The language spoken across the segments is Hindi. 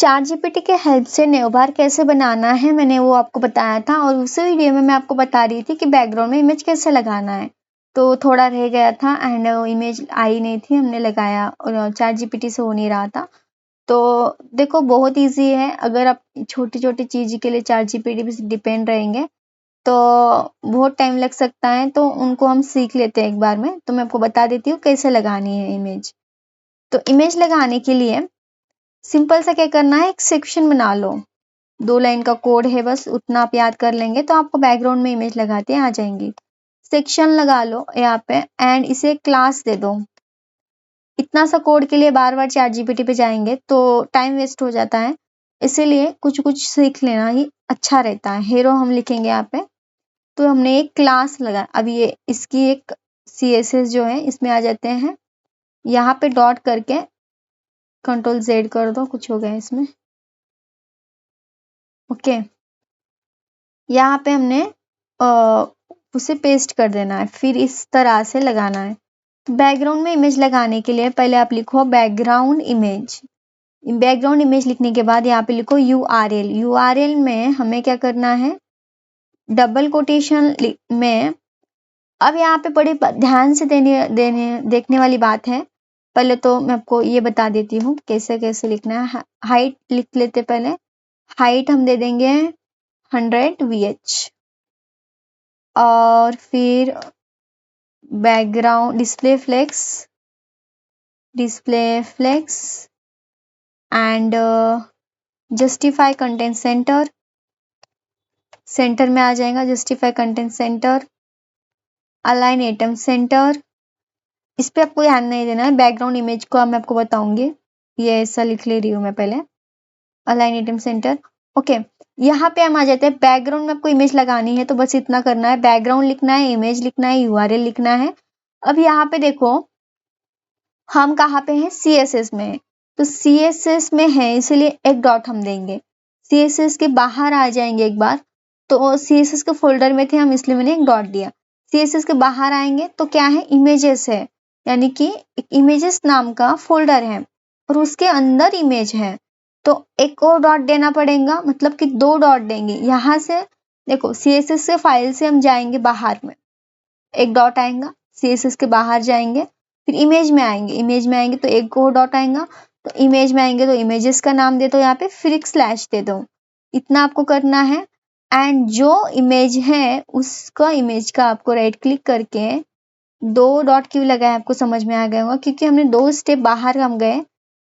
चैट जीपीटी के हेल्प से न्यू बार कैसे बनाना है मैंने वो आपको बताया था, और उसी वीडियो में मैं आपको बता रही थी कि बैकग्राउंड में इमेज कैसे लगाना है। तो थोड़ा रह गया था एंड इमेज आई नहीं थी, हमने लगाया और चैट जीपीटी से हो नहीं रहा था। तो देखो बहुत इजी है, अगर आप छोटी छोटी चीज के लिए चैट जीपीटी पे डिपेंड रहेंगे तो बहुत टाइम लग सकता है, तो उनको हम सीख लेते हैं एक बार में। तो मैं आपको बता देती हूँ कैसे लगानी है इमेज। तो इमेज लगाने के लिए सिंपल सा क्या करना है, एक सेक्शन बना लो। 2 लाइन का कोड है, बस उतना आप याद कर लेंगे तो आपको बैकग्राउंड में इमेज लगाते आ जाएंगी। सेक्शन लगा लो यहाँ पे एंड इसे क्लास दे दो। इतना सा कोड के लिए बार बार चैट जीपीटी पे जाएंगे तो टाइम वेस्ट हो जाता है, इसीलिए कुछ कुछ सीख लेना ही अच्छा रहता है। हीरो हम लिखेंगे यहाँ पे, तो हमने एक क्लास लगा। अब ये इसकी एक CSS जो है इसमें आ जाते हैं, यहाँ पे डॉट करके कंट्रोल Z कर दो, कुछ हो गया इसमें। ओके, यहाँ पे हमने उसे पेस्ट कर देना है, फिर इस तरह से लगाना है। बैकग्राउंड में इमेज लगाने के लिए पहले आप लिखो बैकग्राउंड इमेज। बैकग्राउंड इमेज लिखने के बाद यहाँ पे लिखो URL। URL में हमें क्या करना है, डबल कोटेशन में। अब यहाँ पे बड़े ध्यान से देखने वाली बात है। पहले तो मैं आपको ये बता देती हूँ कैसे कैसे लिखना है। हाइट लिख लेते पहले, हाइट हम दे देंगे 100 VH, और फिर background display flex and justify content center में आ जाएगा। Justify content center, align items center, इस पे आपको ध्यान नहीं देना है। बैकग्राउंड इमेज को मैं आपको बताऊंगी, ये ऐसा लिख ले रही हूँ मैं पहले, अलाइन एटम सेंटर। ओके, यहाँ पे हम आ जाते हैं बैकग्राउंड में आपको इमेज लगानी है तो बस इतना करना है, बैकग्राउंड लिखना है, इमेज लिखना है, URL लिखना है। अब यहाँ पे देखो हम कहाँ पे हैं, CSS में है, तो CSS में है इसलिए एक डॉट हम देंगे। CSS के बाहर आ जाएंगे एक बार, तो CSS के फोल्डर में थे हम इसलिए मैंने एक डॉट दिया। CSS के बाहर आएंगे तो क्या है, इमेजेस है, यानी कि एक इमेजेस नाम का फोल्डर है और उसके अंदर इमेज है, तो एक और डॉट देना पड़ेगा, मतलब कि 2 डॉट देंगे। यहाँ से देखो CSS से फाइल से हम जाएंगे बाहर में, एक डॉट आएगा, CSS के बाहर जाएंगे, फिर इमेज में आएंगे तो एक और डॉट आएगा, तो इमेज में आएंगे तो इमेजेस का नाम दे दो यहाँ पे, फिर एक स्लैश दे दो। इतना आपको करना है एंड जो इमेज है उसका इमेज का आपको राइट क्लिक करके 2 डॉट क्यों लगाए आपको समझ में आ गया होगा, क्योंकि हमने 2 स्टेप बाहर हम गए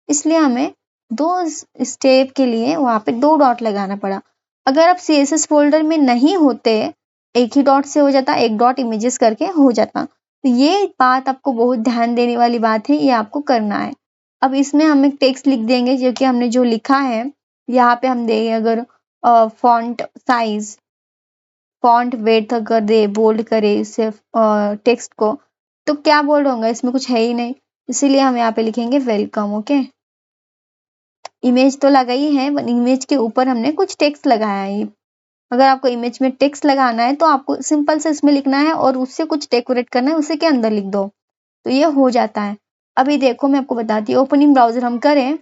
इसलिए हमें 2 स्टेप के लिए वहां पे 2 डॉट लगाना पड़ा। अगर आप CSS फोल्डर में नहीं होते, एक ही डॉट से हो जाता, एक डॉट इमेजेस करके हो जाता। तो ये बात आपको बहुत ध्यान देने वाली बात है, ये आपको करना है। अब इसमें हम एक टेक्स्ट लिख देंगे, जो कि हमने जो लिखा है यहाँ पे हम देंगे। अगर फॉन्ट साइज, फॉन्ट वेट अगर दे बोल्ड करे इसे टेक्स्ट को, तो क्या बोल्ड होगा, इसमें कुछ है ही नहीं, इसीलिए हम यहाँ पे लिखेंगे वेलकम। ओके, इमेज तो लगा ही है, इमेज के ऊपर हमने कुछ टेक्स्ट लगाया है। अगर आपको इमेज में टेक्स्ट लगाना है तो आपको सिंपल से इसमें लिखना है और उससे कुछ डेकोरेट करना है, उसी के अंदर लिख दो तो ये हो जाता है। अभी देखो मैं आपको बताती हूँ, ओपनिंग ब्राउजर हम करें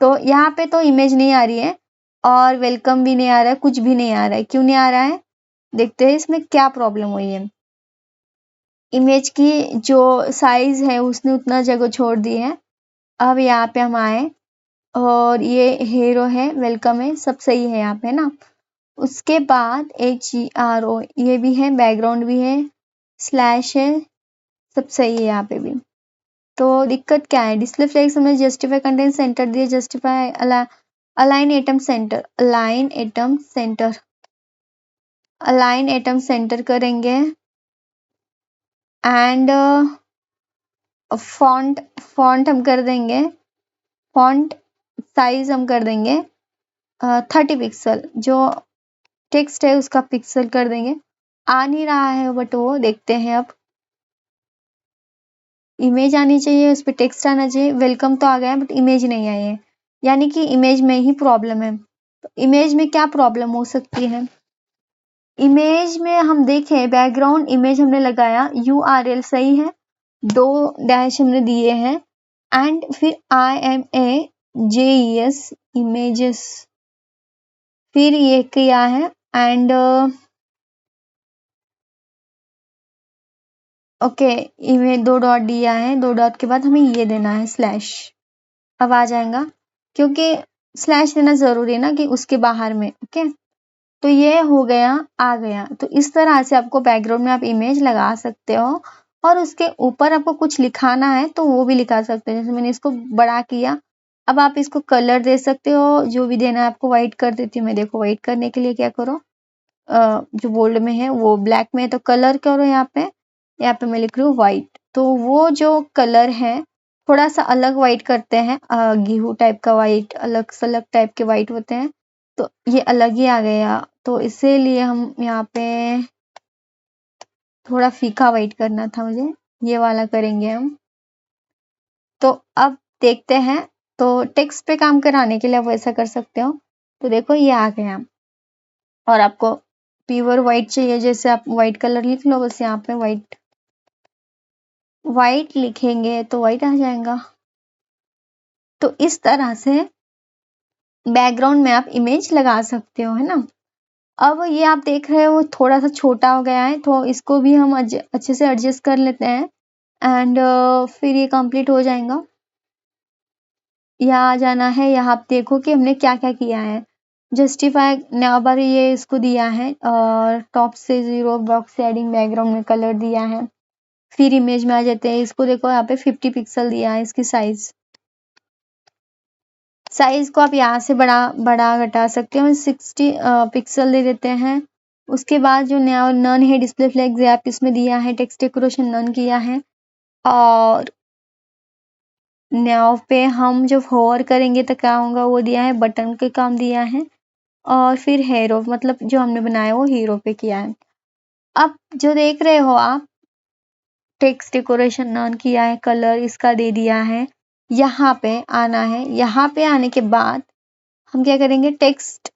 तो यहाँ पे तो इमेज नहीं आ रही है और वेलकम भी नहीं आ रहा है, कुछ भी नहीं आ रहा है। क्यों नहीं आ रहा है, देखते हैं इसमें क्या प्रॉब्लम हुई है। इमेज की जो साइज है उसने उतना जगह छोड़ दी है। अब यहाँ पे हम आए और ये हीरो है, वेलकम है, सब सही है यहाँ पे ना। उसके बाद HERO ये भी है, बैकग्राउंड भी है, स्लैश है, सब सही है यहाँ पे भी। तो दिक्कत क्या है, डिस्प्ले फ्लेक्स हमने जस्टिफाई कंटेंट सेंटर दिए, justify align items centre, align items centre करेंगे एंड फॉन्ट हम कर देंगे, फॉन्ट साइज हम कर देंगे 30 पिक्सल, जो टेक्स्ट है उसका पिक्सल कर देंगे। आ नहीं रहा है बट वो देखते हैं। अब इमेज आनी चाहिए, उस पर टेक्स्ट आना चाहिए। वेलकम तो आ गया बट इमेज नहीं आई है, यानी कि इमेज में ही प्रॉब्लम है। तो इमेज में क्या प्रॉब्लम हो सकती है, इमेज में हम देखें बैकग्राउंड इमेज हमने लगाया, URL सही है, 2 डैश हमने दिए हैं एंड फिर IMAJES इमेजेस, फिर ये किया है एंड ओके, इमेज 2 डॉट दिया है, 2 डॉट के बाद हमें ये देना है स्लैश। अब आ जाएगा, क्योंकि स्लैश देना जरूरी है ना कि उसके बाहर में। ओके, तो ये हो गया, आ गया। तो इस तरह से आपको बैकग्राउंड में आप इमेज लगा सकते हो और उसके ऊपर आपको कुछ लिखाना है तो वो भी लिखा सकते हो। जैसे मैंने इसको बड़ा किया, अब आप इसको कलर दे सकते हो, जो भी देना है आपको। व्हाइट कर देती हूँ मैं। देखो, व्हाइट करने के लिए क्या करो, जो बोल्ड में है वो ब्लैक में है तो कलर करो यहाँ पे मैं लिख रही हूँ व्हाइट। तो वो जो कलर है थोड़ा सा अलग व्हाइट करते हैं, गेहूं टाइप का व्हाइट, अलग सलग टाइप के व्हाइट होते हैं, तो ये अलग ही आ गया। तो इसीलिए हम यहाँ पे थोड़ा फीका व्हाइट करना था मुझे, ये वाला करेंगे हम। तो अब देखते हैं, तो टेक्स्ट पे काम कराने के लिए आप वैसा कर सकते हो। तो देखो ये आ गया, और आपको प्योर व्हाइट चाहिए, जैसे आप व्हाइट कलर लिख लो, बस यहाँ पे व्हाइट व्हाइट लिखेंगे तो व्हाइट आ जाएगा। तो इस तरह से बैकग्राउंड में आप इमेज लगा सकते हो, है ना। अब ये आप देख रहे हो थोड़ा सा छोटा हो गया है, तो इसको भी हम अच्छे से एडजस्ट कर लेते हैं एंड फिर ये कंप्लीट हो जाएगा। यहाँ आ जाना है, यहाँ आप देखो कि हमने क्या क्या किया है। जस्टिफाई नाउ बार ये इसको दिया है, और टॉप से 0 बॉक्स एडिंग बैकग्राउंड में कलर दिया है। फिर इमेज में आ जाते हैं, इसको देखो यहाँ पे 50 पिक्सल दिया है इसकी साइज को आप यहाँ से बड़ा घटा सकते हो। 60 पिक्सल दे देते हैं। उसके बाद जो नन है डिस्प्ले फ्लैग आप इसमें दिया है, टेक्स्ट डेकोरेशन नन किया है, और न्याव पे हम जब होवर करेंगे तो क्या होगा वो दिया है, बटन के काम दिया है, और फिर हीरो मतलब जो हमने बनाया वो हीरो पे किया है। अब जो देख रहे हो आप, टेक्स्ट डेकोरेशन नन किया है, कलर इसका दे दिया है। यहाँ पे आना है, यहाँ पे आने के बाद हम क्या करेंगे, टेक्स्ट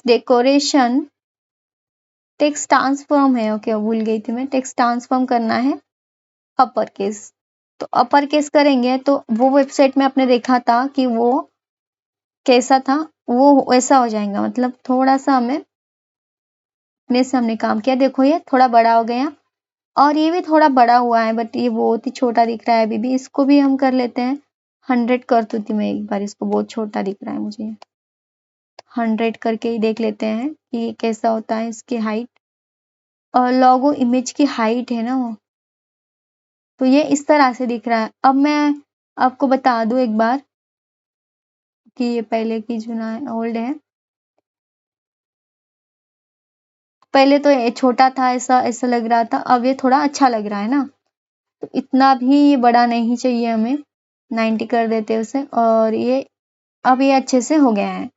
डेकोरेशन, टेक्स्ट ट्रांसफॉर्म है, ओके भूल गई थी मैं। टेक्स्ट ट्रांसफॉर्म करना है अपर केस, तो अपर केस करेंगे तो वो वेबसाइट में आपने देखा था कि वो कैसा था, वो वैसा हो जाएगा। मतलब थोड़ा सा हमें अपने से हमने काम किया। देखो ये थोड़ा बड़ा हो गया, और ये भी थोड़ा बड़ा हुआ है, बट ये बहुत ही छोटा दिख रहा है अभी भी। इसको भी हम कर लेते हैं 100 कर दूती मैं एक बार, इसको बहुत छोटा दिख रहा है मुझे। 100 करके ही देख लेते हैं कि कैसा होता है इसकी हाइट, और लोगो इमेज की हाइट है ना वो, तो ये इस तरह से दिख रहा है। अब मैं आपको बता दूं एक बार कि ये पहले की जो ना ओल्ड है, पहले तो ये छोटा था, ऐसा ऐसा लग रहा था, अब ये थोड़ा अच्छा लग रहा है ना। तो इतना भी ये बड़ा नहीं चाहिए हमें, 90 कर देते हैं उसे, और ये अब ये अच्छे से हो गया है।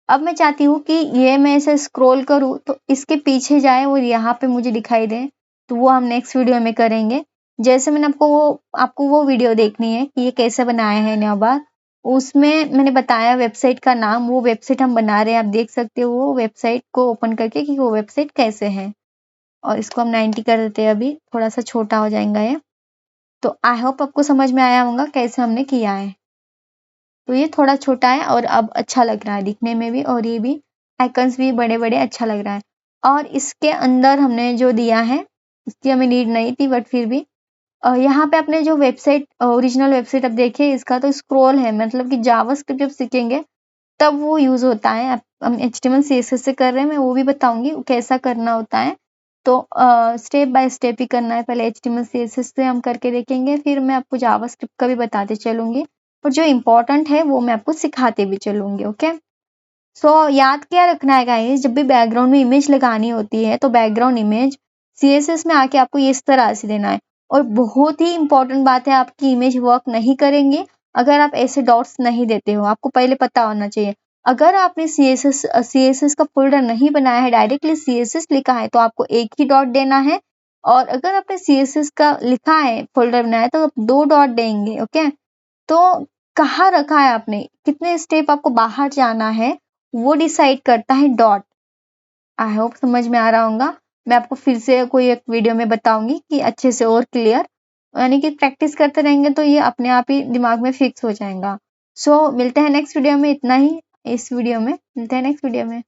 अब मैं चाहती हूँ कि ये मैं ऐसे स्क्रॉल करूँ तो इसके पीछे जाए और यहाँ पे मुझे दिखाई दे, तो वो हम नेक्स्ट वीडियो में करेंगे। जैसे मैंने आपको वो वीडियो देखनी है कि ये कैसे बनाया है न्याबार, उसमें मैंने बताया वेबसाइट का नाम, वो वेबसाइट हम बना रहे हैं। आप देख सकते हो वो वेबसाइट को ओपन करके कि वो वेबसाइट कैसे है। और इसको हम 90 कर देते हैं, अभी थोड़ा सा छोटा हो जाएगा ये। तो आई होप आपको समझ में आया होगा कैसे हमने किया है। तो ये थोड़ा छोटा है और अब अच्छा लग रहा है दिखने में भी, और ये भी आइकन्स भी बड़े बड़े अच्छा लग रहा है। और इसके अंदर हमने जो दिया है इसकी हमें नीड नहीं थी, बट फिर भी यहाँ पे अपने जो वेबसाइट ओरिजिनल वेबसाइट अब देखिए, इसका तो स्क्रॉल है, मतलब कि जावास्क्रिप्ट जब सीखेंगे तब वो यूज होता है। हम HTML CSS से कर रहे हैं, मैं वो भी बताऊंगी कैसा करना होता है। तो स्टेप बाय स्टेप ही करना है, पहले HTML CSS से हम करके देखेंगे, फिर मैं आपको जावास्क्रिप्ट का भी बताते चलूंगी, और जो इम्पोर्टेंट है वो मैं आपको सिखाते भी चलूंगी। ओके, सो याद क्या रखना है गाइस, जब भी बैकग्राउंड में इमेज लगानी होती है तो बैकग्राउंड इमेज CSS में आके आपको इस तरह से देना है। और बहुत ही इंपॉर्टेंट बात है, आपकी इमेज वर्क नहीं करेंगे अगर आप ऐसे डॉट्स नहीं देते हो, आपको पहले पता होना चाहिए। अगर आपने CSS का फोल्डर नहीं बनाया है, डायरेक्टली CSS लिखा है, तो आपको एक ही डॉट देना है। और अगर आपने CSS का लिखा है फोल्डर बनाया है तो आप 2 डॉट देंगे। ओके, तो कहाँ रखा है आपने, कितने स्टेप आपको बाहर जाना है, वो डिसाइड करता है डॉट। आई होप समझ में आ रहा होगा। मैं आपको फिर से कोई एक वीडियो में बताऊंगी कि अच्छे से और क्लियर, यानी कि प्रैक्टिस करते रहेंगे तो ये अपने आप ही दिमाग में फिक्स हो जाएगा। सो मिलते हैं नेक्स्ट वीडियो में। इतना ही इस वीडियो में, मिलते हैं नेक्स्ट वीडियो में।